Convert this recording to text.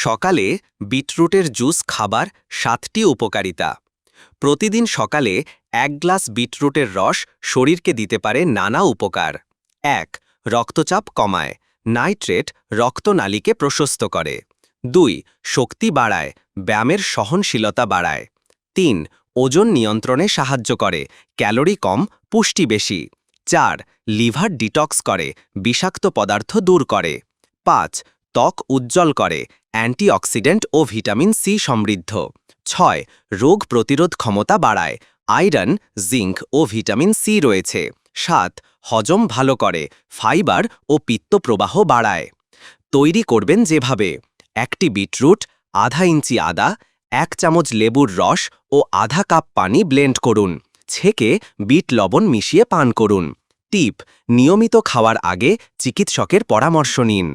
সকালে বিটরুটের জুস খাবার 7টি উপকারিতা। প্রতিদিন সকালে 1 গ্লাস বিটরুটের রস শরীরকে দিতে পারে নানা উপকার। 1. রক্তচাপ কমায়, নাইট্রেট রক্তনালীকে প্রশস্ত করে। 2. শক্তি বাড়ায়, ব্যায়ামের সহনশীলতা বাড়ায়। 3. ওজন নিয়ন্ত্রণে সাহায্য করে, ক্যালোরি কম, পুষ্টি বেশি। 4. লিভার ডিটক্স করে, বিষাক্ত পদার্থ দূর করে। 5. ত্বক উজ্জ্বল করে, অ্যান্টিঅক্সিডেন্ট ও ভিটামিন সি সমৃদ্ধ। 6. রোগ প্রতিরোধ ক্ষমতা বাড়ায়, আয়রন, জিঙ্ক ও ভিটামিন সি রয়েছে। 7. হজম ভালো করে, ফাইবার ও পিত্ত প্রবাহ বাড়ায়। তৈরি করবেন যেভাবে: 1টি বিটরুট, আধা ইঞ্চি আদা, 1 চামচ লেবুর রস ও আধা কাপ পানি ব্লেন্ড করুন। ছেঁকে বিট লবণ মিশিয়ে পান করুন। টিপ: নিয়মিত খাওয়ার আগে চিকিৎসকের পরামর্শ নিন।